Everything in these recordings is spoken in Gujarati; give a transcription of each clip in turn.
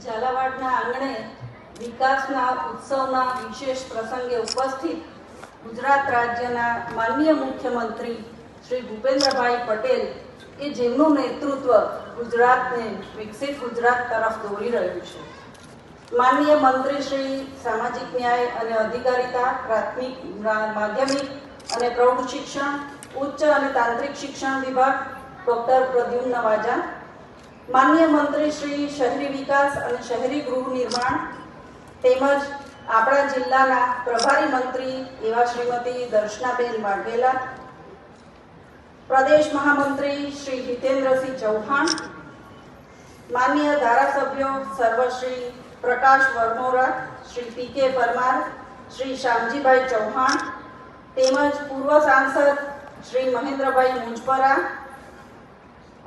ઝાલાવાડના આંગણે વિકાસના ઉત્સવના વિશેષ પ્રસંગે ઉપસ્થિત ગુજરાત રાજ્યના માનનીય મુખ્યમંત્રી શ્રી ભૂપેન્દ્રભાઈ પટેલ કે જેમનું નેતૃત્વ ગુજરાતને વિકસિત ગુજરાત તરફ દોરી રહ્યું છે. માનનીય મંત્રી શ્રી સામાજિક ન્યાય અને અધિકારિતા, પ્રાથમિક, માધ્યમિક અને પ્રૌઢ શિક્ષણ, ઉચ્ચ અને તાંત્રિક શિક્ષણ વિભાગ ડૉક્ટર પ્રદ્યુમ્ન વાજા, માનનીય મંત્રી શ્રી શહેરી વિકાસ અને શહેરી ગૃહ નિર્માણ તેમજ આપણા જિલ્લાના પ્રભારી મંત્રી એવા શ્રીમતી દર્શનાબેન વાઘેલા, પ્રદેશ મહામંત્રી શ્રી હિતેન્દ્રસિંહ ચૌહાણ, માનનીય ધારાસભ્યો સર્વશ્રી પ્રકાશ વરનોરા, શ્રી પી.કે. પરમાર, શ્રી શ્યામજીભાઈ ચૌહાણ તેમજ પૂર્વ સાંસદ શ્રી મહેન્દ્રભાઈ મુંજપરા,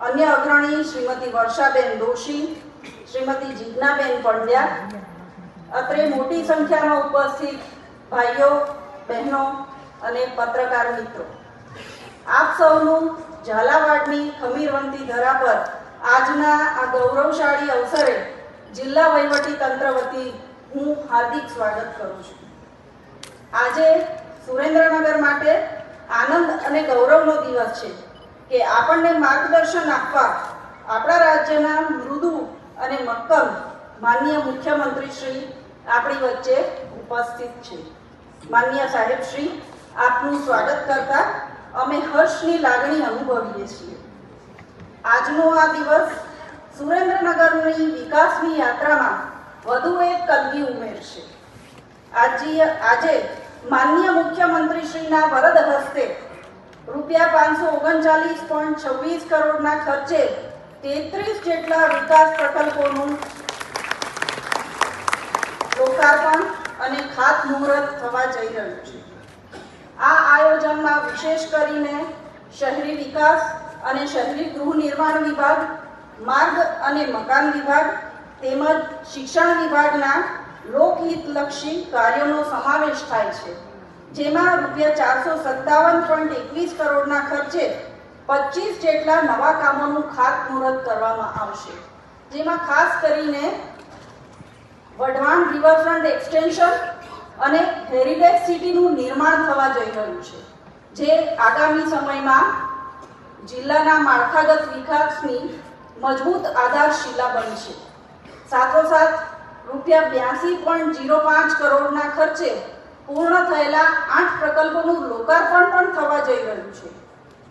અન્ય અગ્રણી શ્રીમતી વર્ષાબેન દોશી, શ્રીમતી જીજ્ઞાબેન પંડ્યા, અત્રે મોટી સંખ્યામાં ઉપસ્થિત ભાઈઓ, બહેનો અને પત્રકાર મિત્રો, આપ સૌનું ઝાલાવાડની ખમીરવંતી ધરા પર આજના આ ગૌરવશાળી અવસરે જિલ્લા વહીવટી તંત્ર વતી હું હાર્દિક સ્વાગત કરું છું. આજે સુરેન્દ્રનગર માટે આનંદ અને ગૌરવનો દિવસ છે કે આપણને માર્ગદર્શન આપવા આપણા રાજ્યના મૃદુ અને મક્કમ માનનીય મુખ્યમંત્રી શ્રી આપણી વચ્ચે ઉપસ્થિત છે. માનનીય સાહેબ શ્રી, આપનું સ્વાગત કરતા અમે હર્ષની લાગણી અનુભવીએ છીએ. આજનો આ દિવસ સુરેન્દ્રનગરની વિકાસની યાત્રામાં વધુ એક કલગી ઉમેરશે. આજે માનનીય મુખ્યમંત્રી શ્રીના વરદ હસ્તે રૂપિયા 539.26 કરોડના ખર્ચે 33 જેટલા વિકાસ પ્રકલ્પોનું લોકાર્પણ અને ખાતમુહૂર્ત થવા જઈ રહ્યું છે. આ આયોજનમાં વિશેષ કરીને શહેરી વિકાસ અને શહેરી ગૃહ નિર્માણ વિભાગ, માર્ગ અને મકાન વિભાગ તેમજ શિક્ષણ વિભાગના લોકહિતલક્ષી કાર્યોનો સમાવેશ થાય છે, જેમાં રૂપિયા 457.21 કરોડના ખર્ચે 25 જેટલા નવા કામોનું ખાતમુહૂર્ત કરવામાં આવશે. જેમાં ખાસ કરીને વઢવાણ રિવરફ્રન્ટ એક્સટેન્શન અને હેરિટેજ સિટીનું નિર્માણ થવા જઈ રહ્યું છે, જે આગામી સમયમાં જિલ્લાના માળખાગત વિકાસની મજબૂત આધારશિલા બનશે. સાથોસાથ રૂપિયા 82.05 કરોડના ખર્ચે પૂર્ણ થયેલા 8 પ્રકલ્પોનું લોકાર્પણ પણ થવા જઈ રહ્યું છે,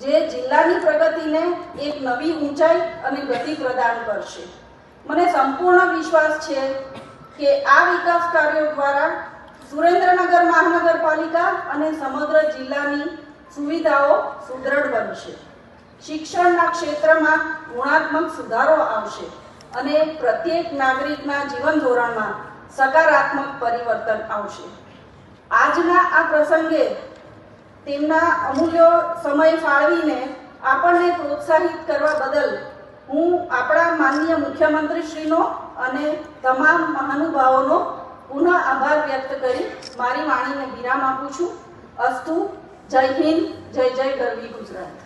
જે જિલ્લાની પ્રગતિને એક નવી ઊંચાઈ અને ગતિ પ્રદાન કરશે. મને સંપૂર્ણ વિશ્વાસ છે કે આ વિકાસ કાર્યો દ્વારા સુરેન્દ્રનગર મહાનગરપાલિકા અને સમગ્ર જિલ્લાની સુવિધાઓ સુદૃઢ બનશે. શિક્ષણના ક્ષેત્રમાં ગુણાત્મક સુધારો આવશે અને પ્રત્યેક નાગરિકના જીવન ધોરણમાં સકારાત્મક પરિવર્તન આવશે. આજના આ પ્રસંગે તેમના અમૂલ્ય સમય ફાળવીને આપણને પ્રોત્સાહિત કરવા બદલ હું આપણા માનનીય મુખ્યમંત્રીશ્રીનો અને તમામ મહાનુભાવોનો પુનઃ આભાર વ્યક્ત કરી મારી વાણીને વિરામ આપું છું. અસ્તુ. જય હિન્દ, જય જય ગરવી ગુજરાત.